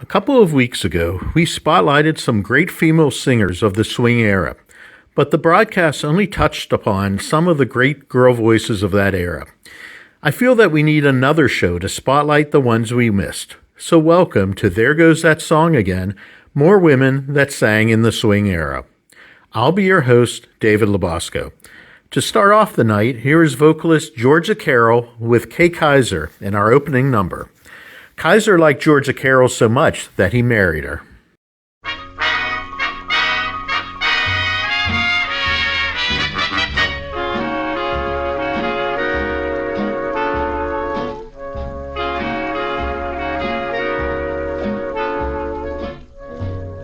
A couple of weeks ago, we spotlighted some great female singers of the swing era, but the broadcast only touched upon some of the great girl voices of that era. I feel that we need another show to spotlight the ones we missed. So welcome to There Goes That Song Again, more women that sang in the swing era. I'll be your host, David Labosco. To start off the night, here is vocalist Georgia Carroll with Kay Kaiser in our opening number. Kaiser liked Georgia Carroll so much that he married her.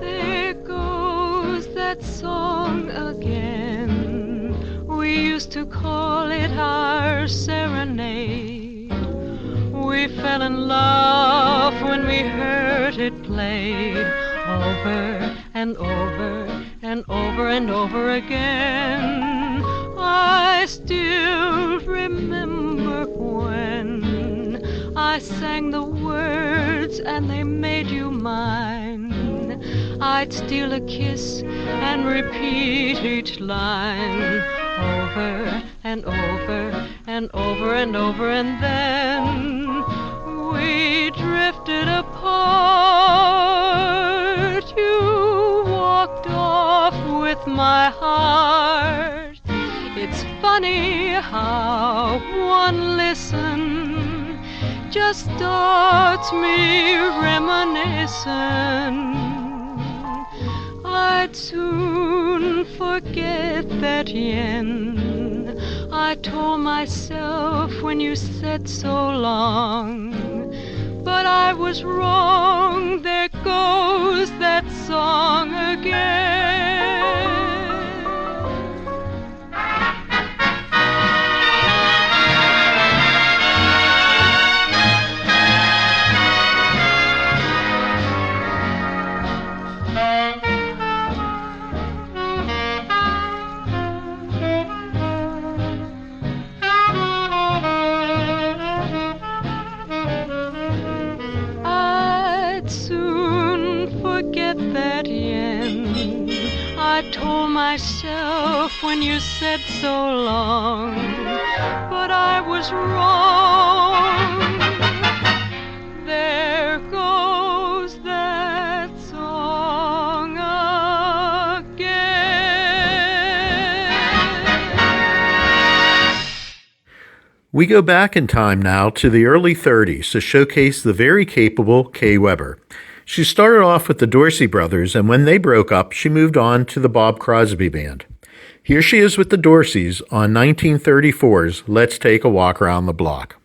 There goes that song again. We used to call it our serenade. We fell in love when we heard it played over and over and over and over again. I still remember when I sang the words and they made you mine. I'd steal a kiss and repeat each line over and over and over and over, and then we drifted apart. You walked off with my heart. It's funny how one listen just starts me reminiscing. I'd soon forget that yen I told myself when you said so long. But I was wrong, there goes that song again. I told myself when you said so long, but I was wrong. There goes that song again. We go back in time now to the early 30s to showcase the very capable Kay Weber. She started off with the Dorsey Brothers, and when they broke up, she moved on to the Bob Crosby Band. Here she is with the Dorseys on 1934's Let's Take a Walk Around the Block.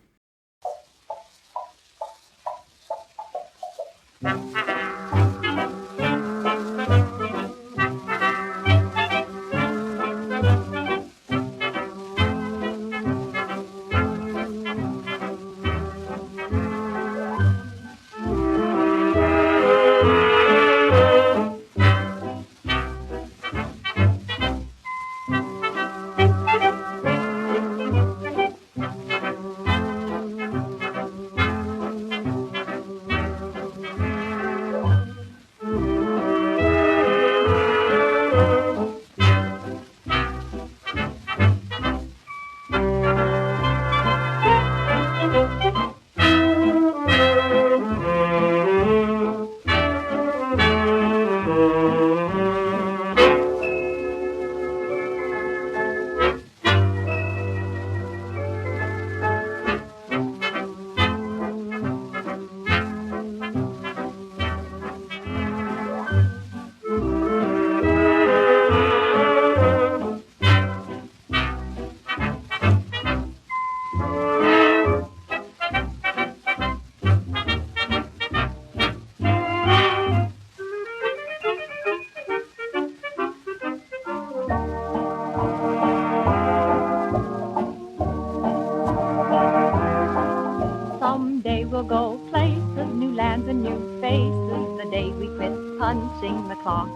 punching the clock.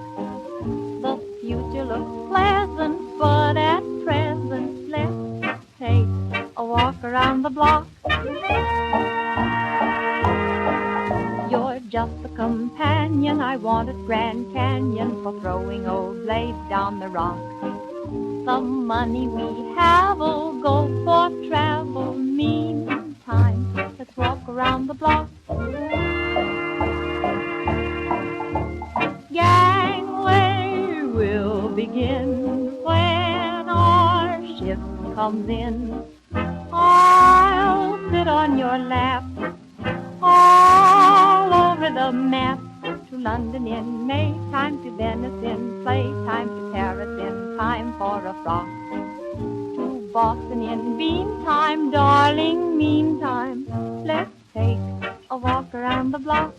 The future looks pleasant, but at present, let's take a walk around the block. You're just a companion. I wanted Grand Canyon for throwing old blades down the rock. The money we have'll go for travel. Meantime, let's walk around the block. Gangway will begin when our ship comes in. I'll sit on your lap, all over the map. To London in May, time to Venice in play, time to Paris in time for a frock. To Boston in bean time, darling, meantime, let's take a walk around the block.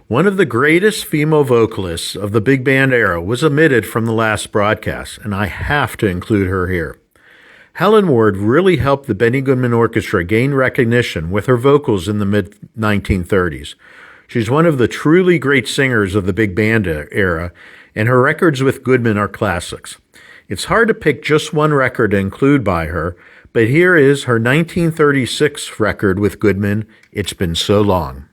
One of the greatest female vocalists of the big band era was omitted from the last broadcast, and I have to include her here. Helen Ward really helped the Benny Goodman Orchestra gain recognition with her vocals in the mid-1930s. She's one of the truly great singers of the big band era, and her records with Goodman are classics. It's hard to pick just one record to include by her, but here is her 1936 record with Goodman, It's Been So Long.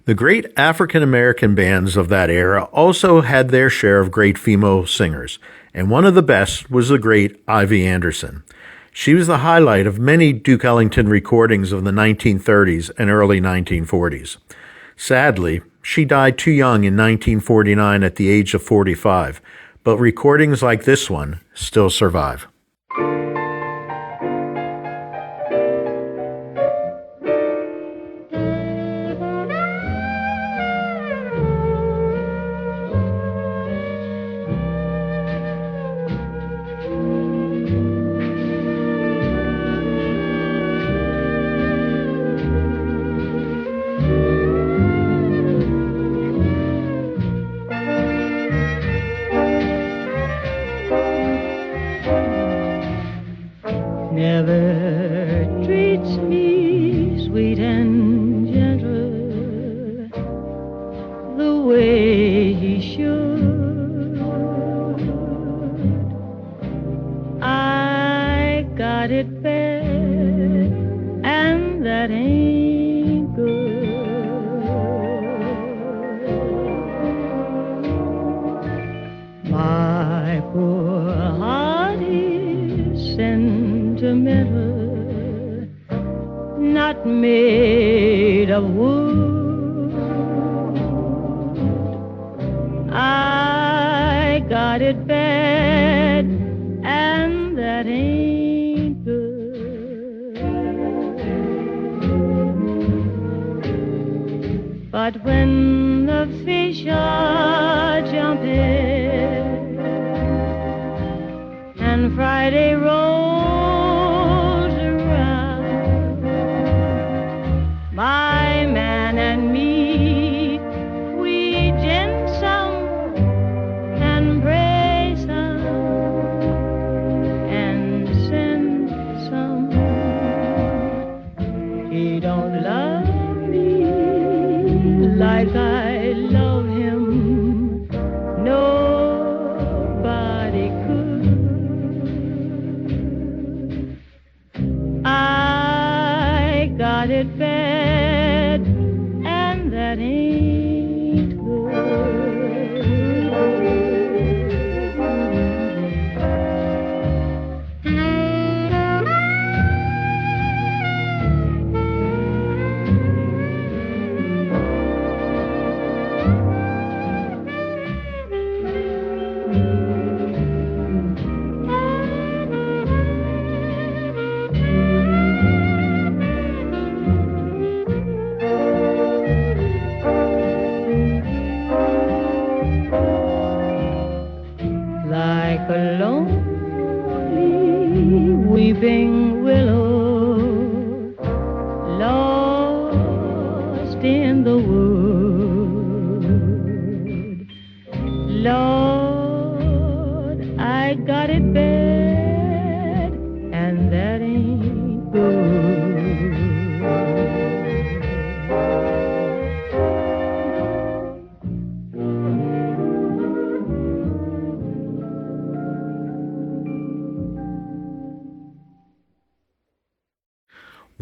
The great African-American bands of that era also had their share of great female singers, and one of the best was the great Ivie Anderson. She was the highlight of many Duke Ellington recordings of the 1930s and early 1940s. Sadly, she died too young in 1949 at the age of 45, but recordings like this one still survive.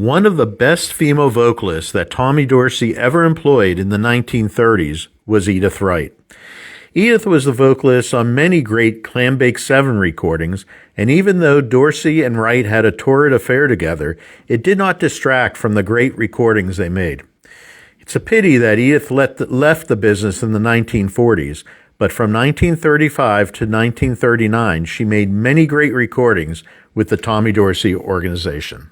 One of the best female vocalists that Tommy Dorsey ever employed in the 1930s was Edythe Wright. Edythe was the vocalist on many great Clambake 7 recordings, and even though Dorsey and Wright had a torrid affair together, it did not distract from the great recordings they made. It's a pity that Edythe left the business in the 1940s, but from 1935 to 1939, she made many great recordings with the Tommy Dorsey organization.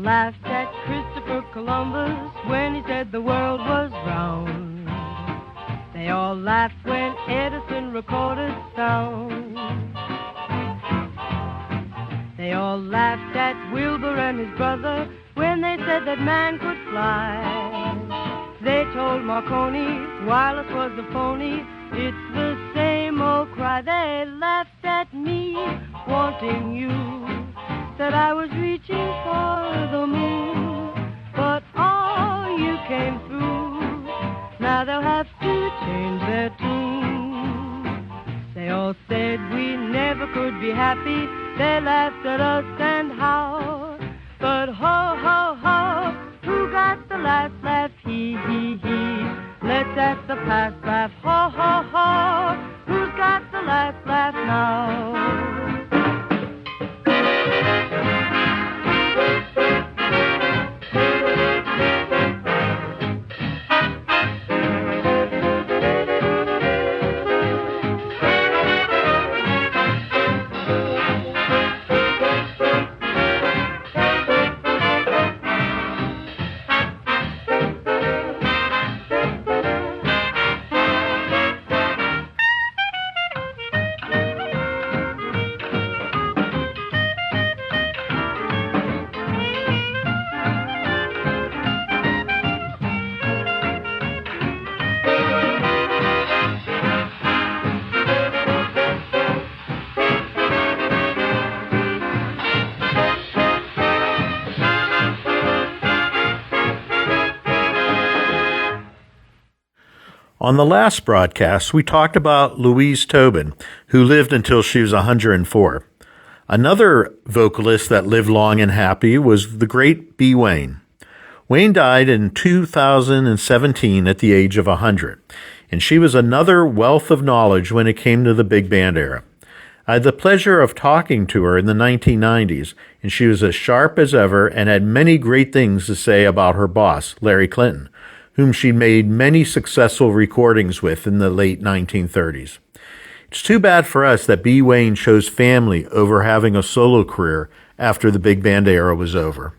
laughed at Christopher Columbus when he said the world was round. They all laughed when Edison recorded sound. They all laughed at Wilbur and his brother when they said that man could fly. They told Marconi wireless was a phony. It's the same old cry. They laughed at me wanting you, said I was reaching for the moon, but oh, you came through. Now they'll have to change their tune. They all said we never could be happy. They laughed at us and how. But ho, ho, ho, who got the last laugh? He, he, he. Let's at the past laugh. Ho, ho, ho, who's got the last laugh now? On the last broadcast, we talked about Louise Tobin, who lived until she was 104. Another vocalist that lived long and happy was the great Bea Wain. Wain died in 2017 at the age of 100, and she was another wealth of knowledge when it came to the big band era. I had the pleasure of talking to her in the 1990s, and she was as sharp as ever and had many great things to say about her boss, Larry Clinton, whom she made many successful recordings with in the late 1930s. It's too bad for us that Bea Wain chose family over having a solo career after the big band era was over.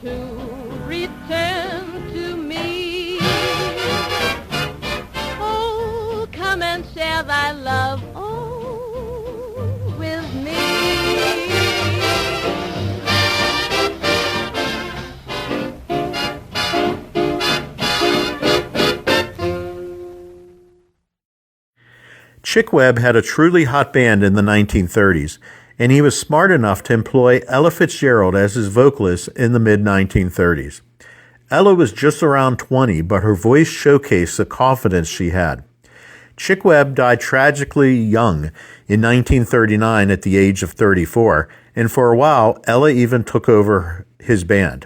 to return to me. Oh, come and share thy love, oh, with me. Chick Webb had a truly hot band in the 1930s, and he was smart enough to employ Ella Fitzgerald as his vocalist in the mid-1930s. Ella was just around 20, but her voice showcased the confidence she had. Chick Webb died tragically young in 1939 at the age of 34, and for a while, Ella even took over his band.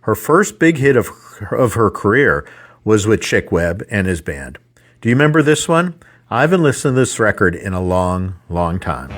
Her first big hit of her career was with Chick Webb and his band. Do you remember this one? I haven't listened to this record in a long, long time.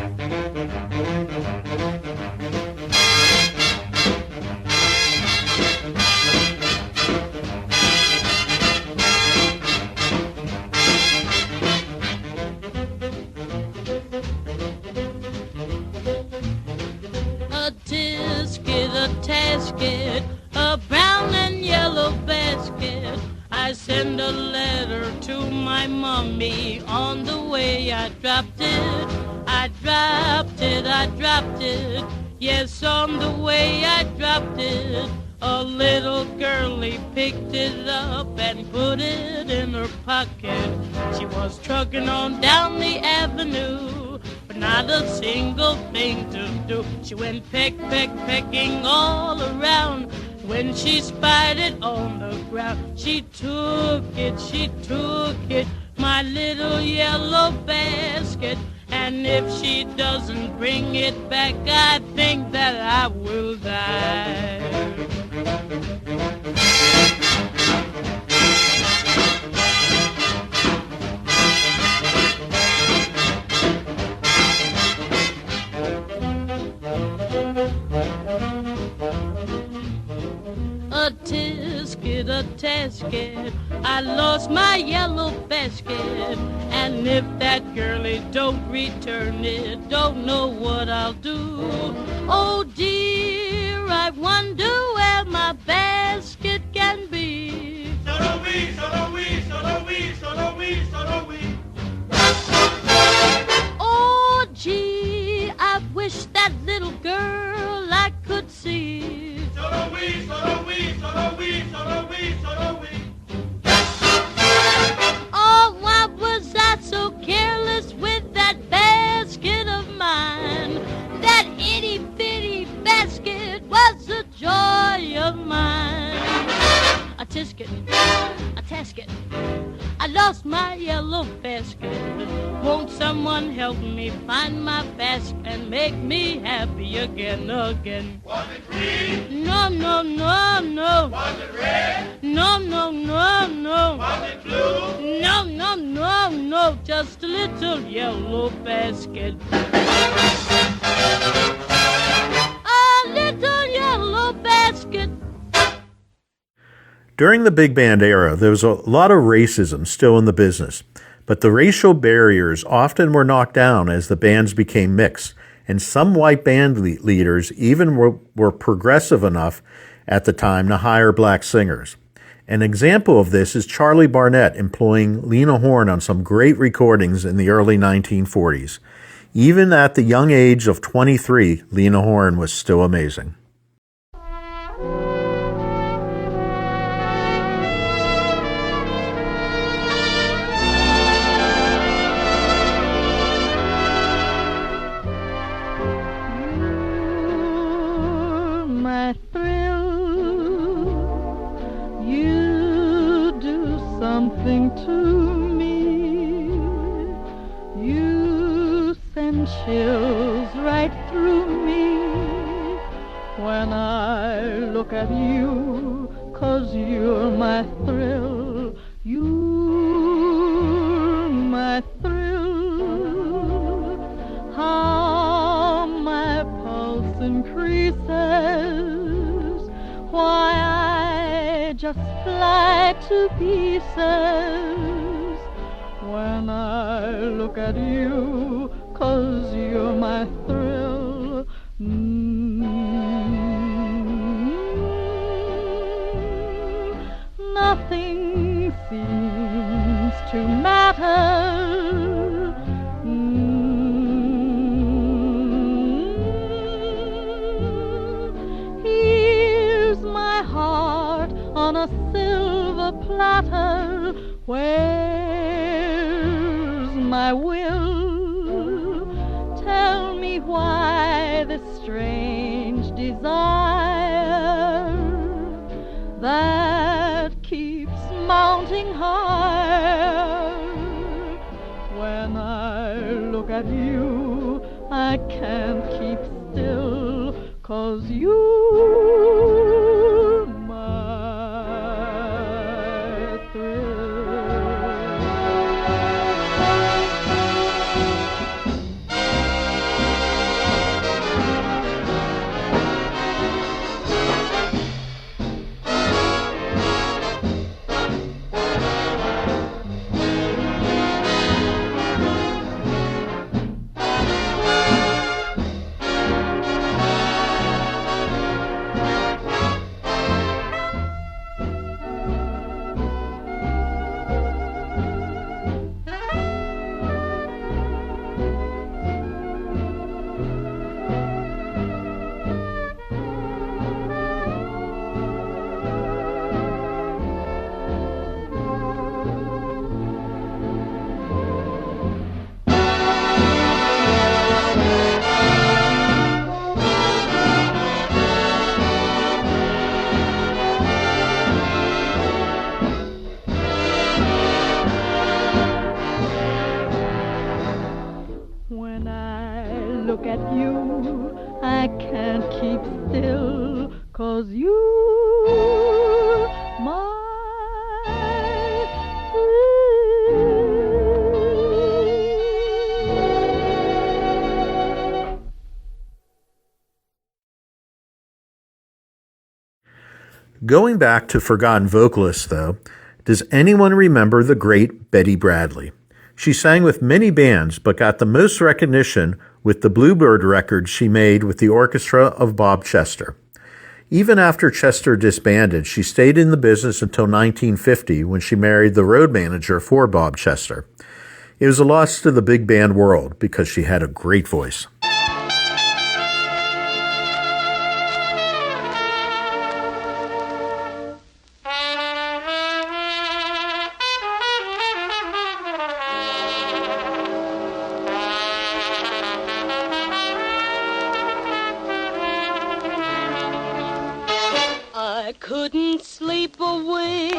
A-Tasket, a brown and yellow basket. I send a letter to my mommy. On the way I dropped it, I dropped it, I dropped it. Yes, on the way I dropped it. A little girlie picked it up and put it in her pocket. She was trucking on down the avenue, but not a single thing to do. She went peck, peck, pecking all around. When she spied it on the ground, she took it, my little yellow basket. And if she doesn't bring it back, I think that I will die. A-Tisket, A-Tasket, I lost my yellow basket. And if that girlie don't return it, don't know what I'll do. Oh dear, I wonder where my basket can be. Solo-wee, solo-wee, solo-wee, solo-wee, solo-wee. Oh gee, I wish that little girl I could see. Solo-wee, solo-wee, solo-wee, solo-wee, solo-wee. Oh, why was I so careless with that basket of mine? That itty-bitty basket was the joy of mine. A-Tisket, A-Tasket, I lost my yellow basket. Won't someone help me find my basket and make me happy again, again? Was it green? No, no, no, no. Was it red? No, no, no, no. Was it blue? No, no, no, no. Just a little yellow basket. A little yellow basket. During the big band era, there was a lot of racism still in the business, but the racial barriers often were knocked down as the bands became mixed, and some white band leaders even were progressive enough at the time to hire black singers. An example of this is Charlie Barnett employing Lena Horne on some great recordings in the early 1940s. Even at the young age of 23, Lena Horne was still amazing. My thrill, you do something to me. You send chills right through me when I look at you, 'cause you're my thrill. You're my thrill. How my pulse increases, why I just fly to pieces when I look at you, 'cause you're my thrill. a silver platter. Where's my will? Tell me why this strange desire that keeps mounting higher. When I look at you, I can't keep still, 'cause you're my thrill. Look at you, I can't keep still, 'cause you're my thrill. Going back to forgotten vocalists, though, does anyone remember the great Betty Bradley? She sang with many bands, but got the most recognition with the Bluebird record she made with the orchestra of Bob Chester. Even after Chester disbanded, she stayed in the business until 1950 when she married the road manager for Bob Chester. It was a loss to the big band world because she had a great voice. I couldn't sleep a wink.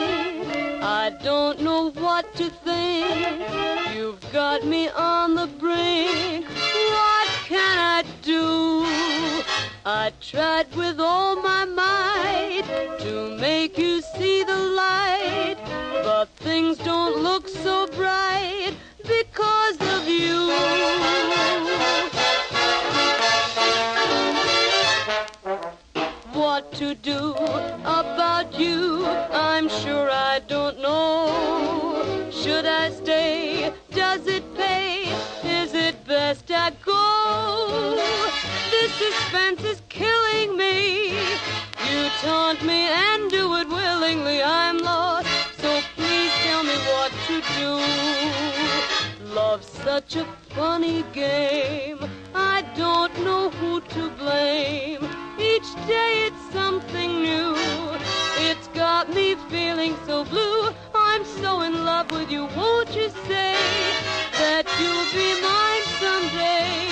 I don't know what to think. You've got me on the brink. What can I do? I tried with all my might to make you see the light, but things don't look so bright because of you. What to do about you, I'm sure I don't know. Should I stay? Does it pay? Is it best I go? This suspense is killing me. You taunt me and do it willingly. I'm lost, so please tell me what to do. Love's such a funny game. I don't know who to blame. Each day it's something new. It's got me feeling so blue. I'm so in love with you. Won't you say that you'll be mine someday?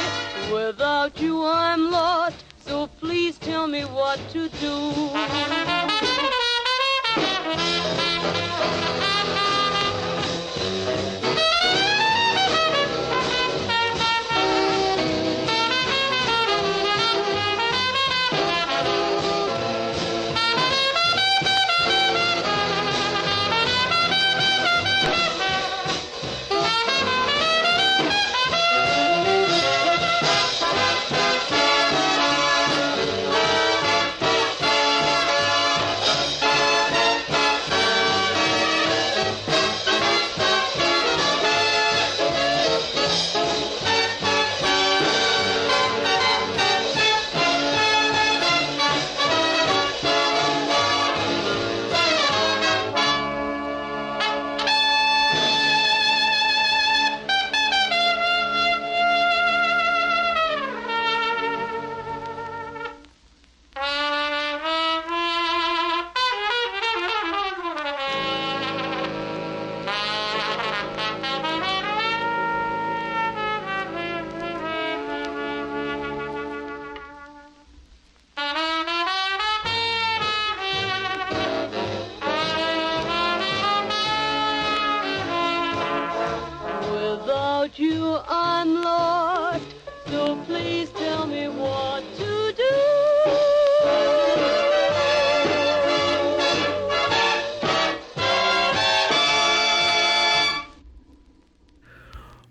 Without you I'm lost, so please tell me what to do.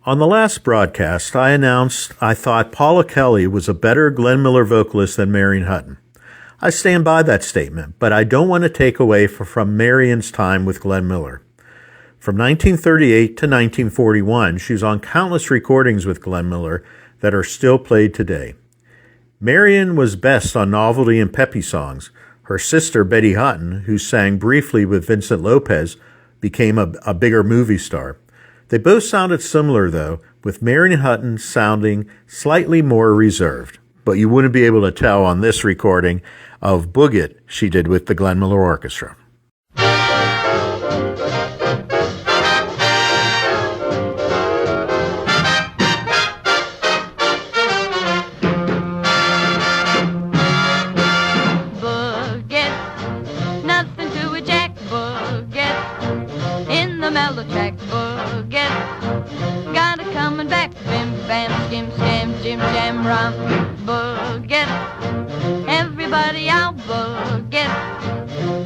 On the last broadcast, I announced I thought Paula Kelly was a better Glenn Miller vocalist than Marion Hutton. I stand by that statement, but I don't want to take away from Marion's time with Glenn Miller. From 1938 to 1941, she was on countless recordings with Glenn Miller that are still played today. Marion was best on novelty and peppy songs. Her sister, Betty Hutton, who sang briefly with Vincent Lopez, became a bigger movie star. They both sounded similar, though, with Marion Hutton sounding slightly more reserved. But you wouldn't be able to tell on this recording of Boog It she did with the Glenn Miller Orchestra. Boog it, everybody out, boog it.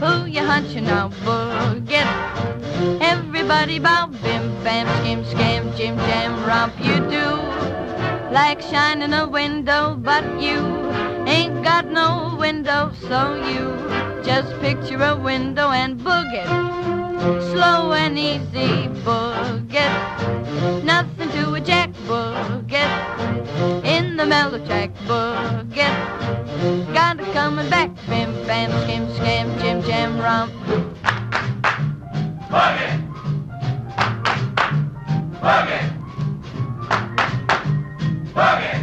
Who you hunching now, boog it. Everybody bow, bim, bam, skim, scam, jim, jam, romp. You do like shining a window, but you ain't got no window, so you just picture a window and boog it. Slow and easy, boog it. Nothing to a jack, boog it. In the mellow track, boog it. Got it coming back, bim, bam, skim, scam, jim, jam, romp. Boog it! Boog it! Boog it!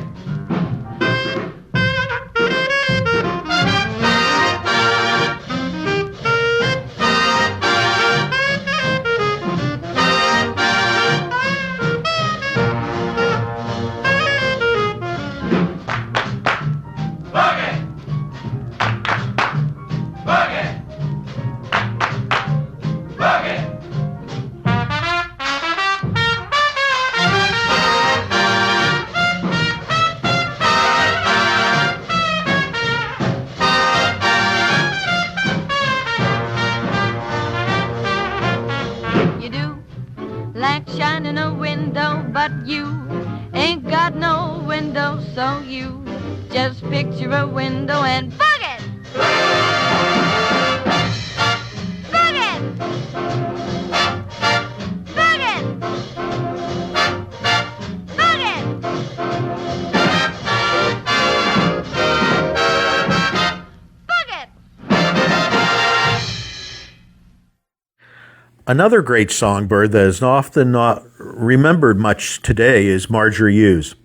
Another great songbird that is often not remembered much today is Marjorie Hughes.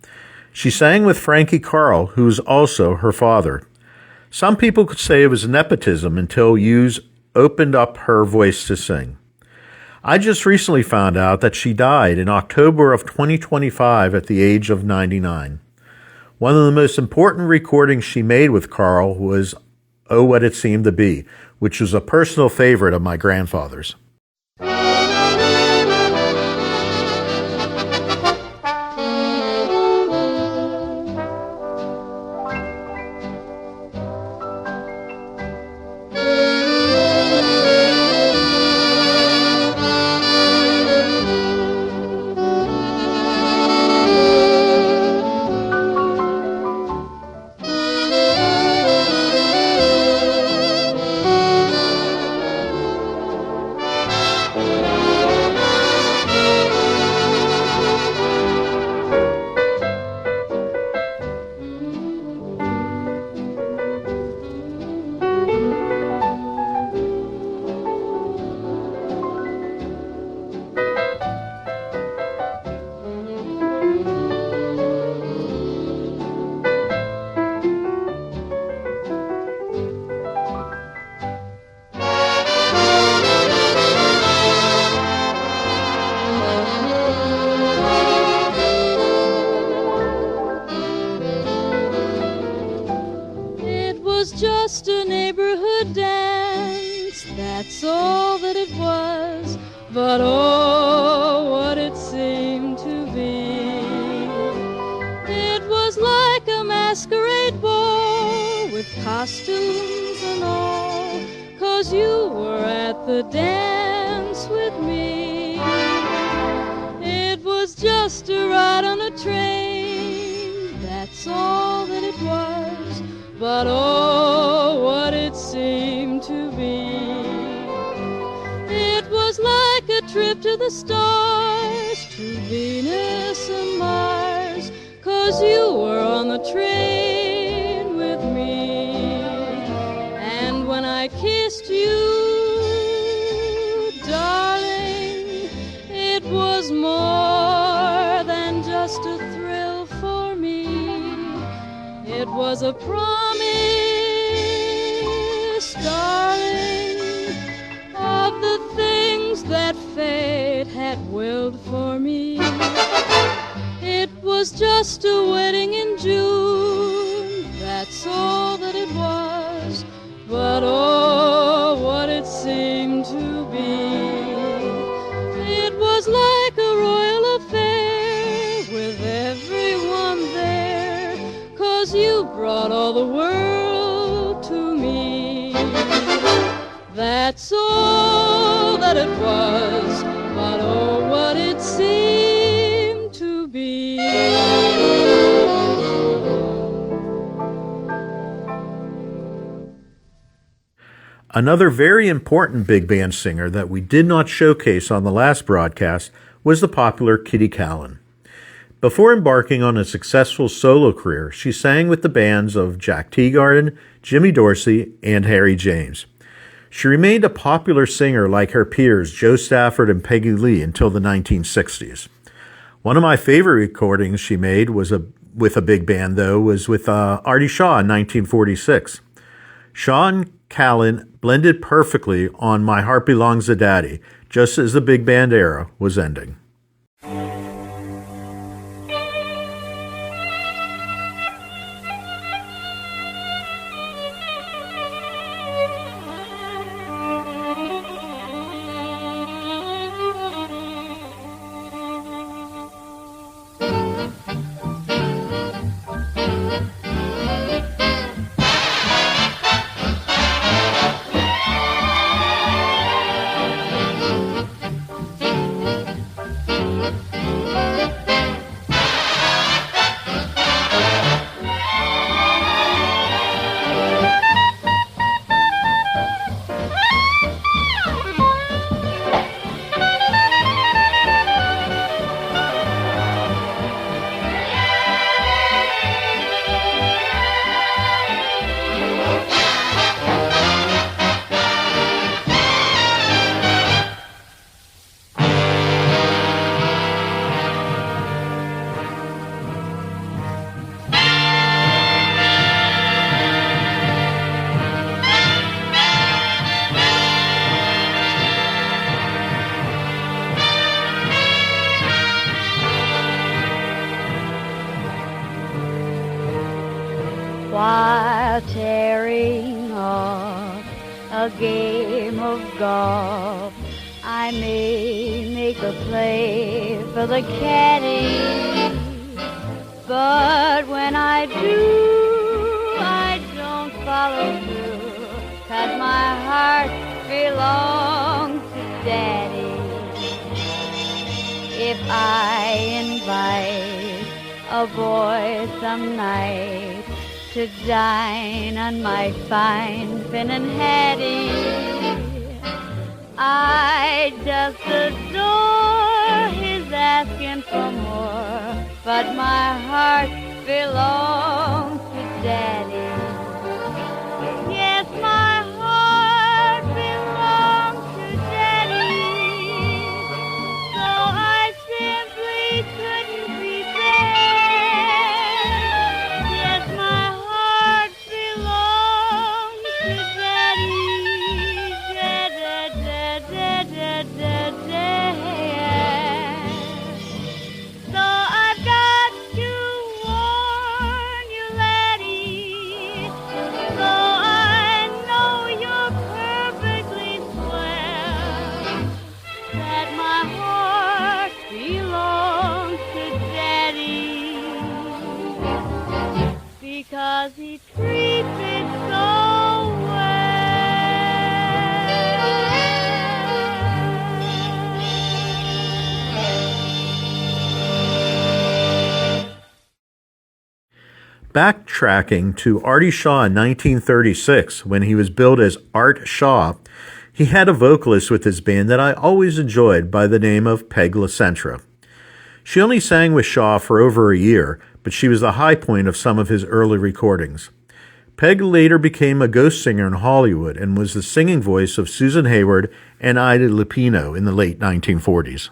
She sang with Frankie Carroll, who is also her father. Some people could say it was nepotism until Hughes opened up her voice to sing. I just recently found out that she died in October of 2025 at the age of 99. One of the most important recordings she made with Carroll was Oh What It Seemed to Be, which was a personal favorite of my grandfather's. Just a neighborhood dance, that's all that it was, but oh, what it seemed to be. It was like a masquerade ball with costumes and all, 'cause you were at the dance with me. It was was just a ride on a train, that's all that it was. But oh, what it seemed to be. It was like a trip to the stars, to Venus and Mars, 'cause you were on the train with me. And when I kissed you, darling, it was more than just a thrill for me. It was a promise, darling, of the things that fate had willed for me. It was just a wedding in June, that's all that it was. But oh, what it seemed to be. It was like a royal affair with everyone there, 'cause you brought all the world to me. That's all that it was, but oh, what it seemed to be. Another very important big band singer that we did not showcase on the last broadcast was the popular Kitty Kallen. Before embarking on a successful solo career, she sang with the bands of Jack Teagarden, Jimmy Dorsey, and Harry James. She remained a popular singer like her peers Joe Stafford and Peggy Lee until the 1960s. One of my favorite recordings she made was with a big band, though, was with Artie Shaw in 1946. Shaw and Kallen blended perfectly on My Heart Belongs to Daddy, just as the big band era was ending. While tearing off a game of golf, I may make a play for the caddy, but when I do, I don't follow through, 'cause my heart belongs to Daddy. If I invite a boy some night to dine on my fine Finn and Hattie, I just adore his asking for more, but my heart belongs to Daddy. Yes, my heart belongs to Daddy, so I simply couldn't resist. Yes, my heart belongs to Daddy. So I've got to warn you, laddie, so I know you're perfectly swell, that my heart belongs to Daddy, because he treats it so well. Backtracking to Artie Shaw in 1936, when he was billed as Art Shaw, he had a vocalist with his band that I always enjoyed by the name of Peg LaCentra. She only sang with Shaw for over a year, but she was the high point of some of his early recordings. Peg later became a ghost singer in Hollywood and was the singing voice of Susan Hayward and Ida Lupino in the late 1940s.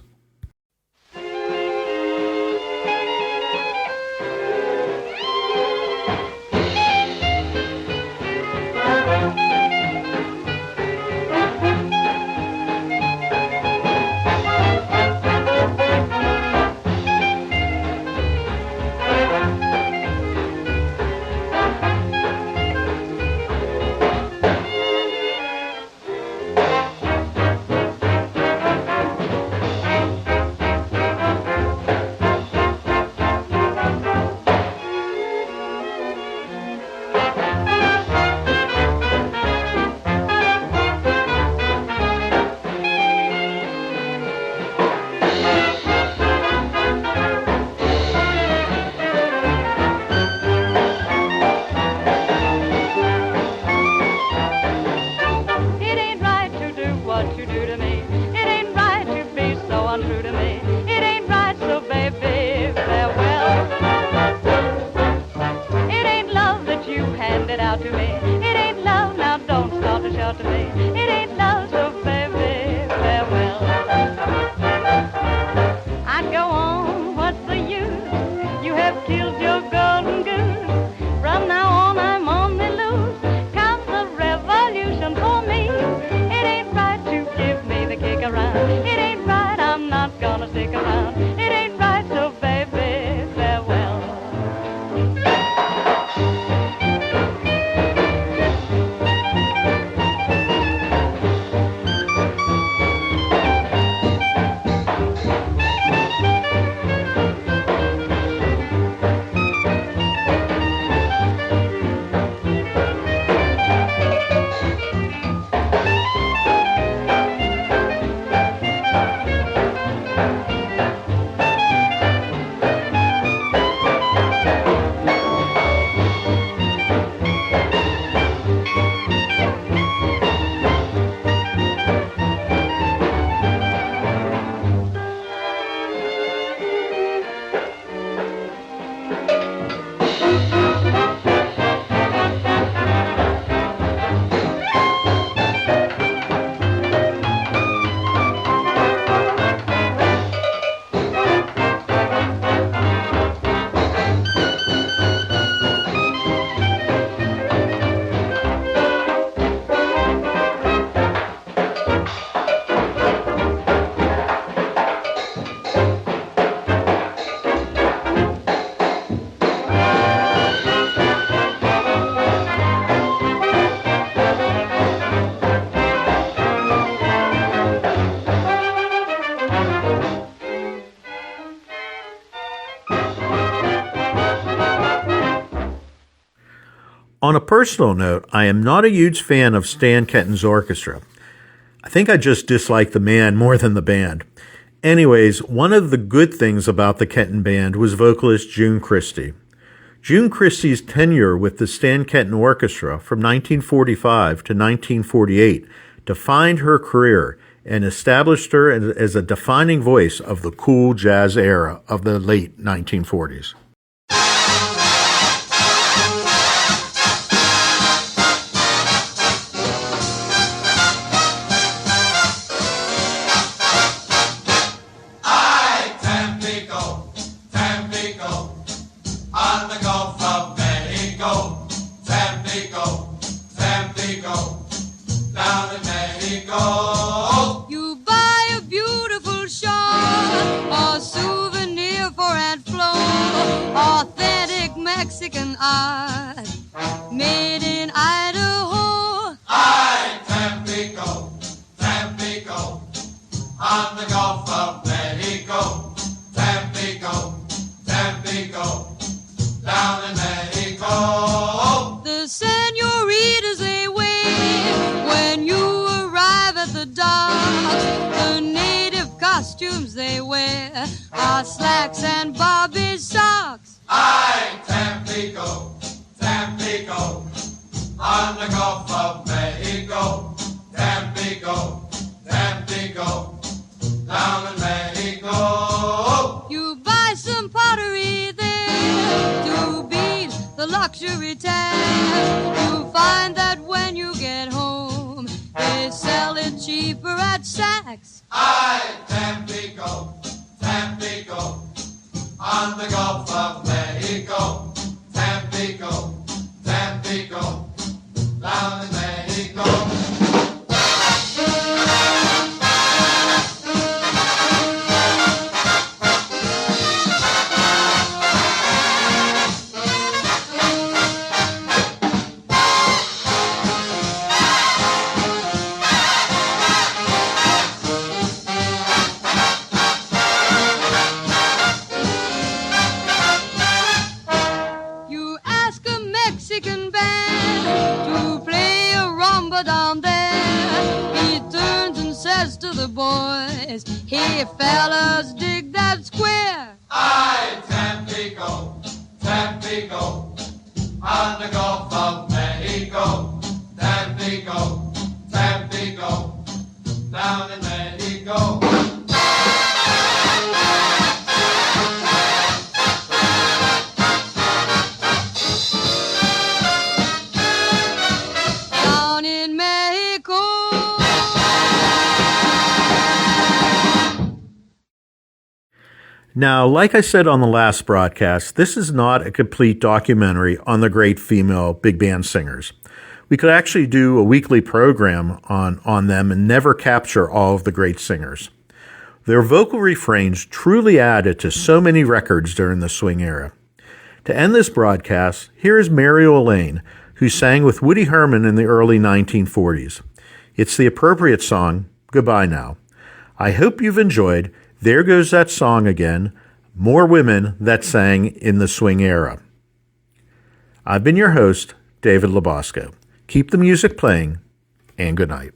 On a personal note, I am not a huge fan of Stan Kenton's orchestra. I think I just dislike the man more than the band. Anyways, one of the good things about the Kenton Band was vocalist June Christy. June Christy's tenure with the Stan Kenton Orchestra from 1945 to 1948 defined her career and established her as a defining voice of the cool jazz era of the late 1940s. Mexican art made in Idaho. Tampico, Tampico, on the Gulf of Mexico. Tampico, Tampico, down in Mexico. The senoritas they wave when you arrive at the docks. The native costumes they wear are slacks and bobby socks. Tampico, Tampico, on the Gulf of Mexico. Tampico, Tampico, down in Mexico. You buy some pottery there to beat the luxury tax. You find that when you get home, they sell it cheaper at Saks. Tampico, Tampico, on the Gulf of Mexico. Tampico, Tampico, down in Mexico. Boys, hey fellas, dig that square. Tampico, Tampico, on the Gulf of Mexico. Tampico, Tampico, down in Mexico. Down in Mexico. Now, like I said on the last broadcast, this is not a complete documentary on the great female big band singers. We could actually do a weekly program on them and never capture all of the great singers. Their vocal refrains truly added to so many records during the swing era. To end this broadcast, here is Muriel, who sang with Woody Herman in the early 1940s. It's the appropriate song, Goodbye Now. I hope you've enjoyed There Goes That Song Again, More Women That Sang in the Swing Era. I've been your host, David Labosco. Keep the music playing, and good night.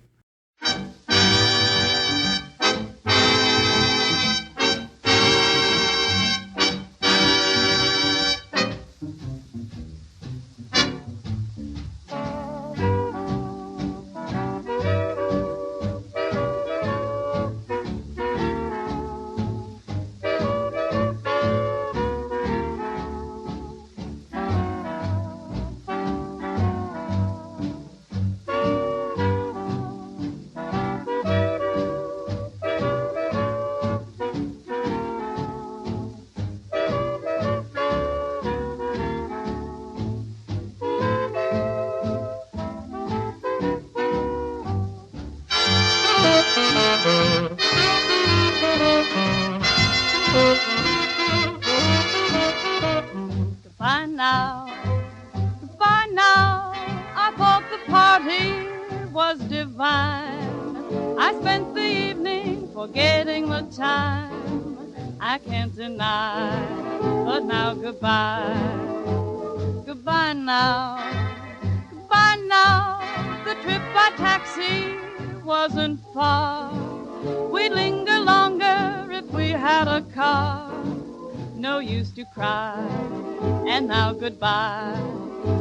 Goodbye.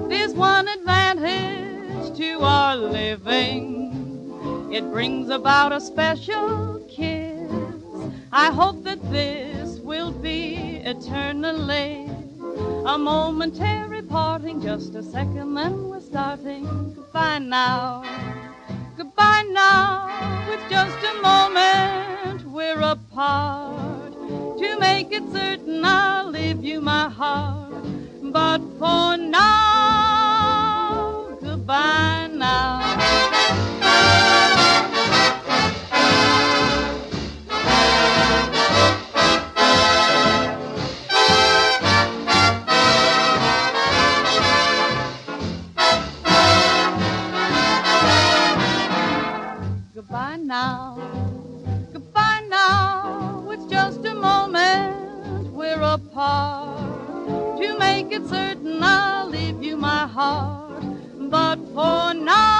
There's one advantage to our living. It brings about a special kiss. I hope that this will be eternally a momentary parting, just a second, then we're starting. Goodbye now. Goodbye now. It's just a moment we're apart. To make it certain I'll leave you my heart. But for now, goodbye now. Goodbye now. Goodbye now. It's just a moment we're apart. To make it certain I'll leave you my heart. But for now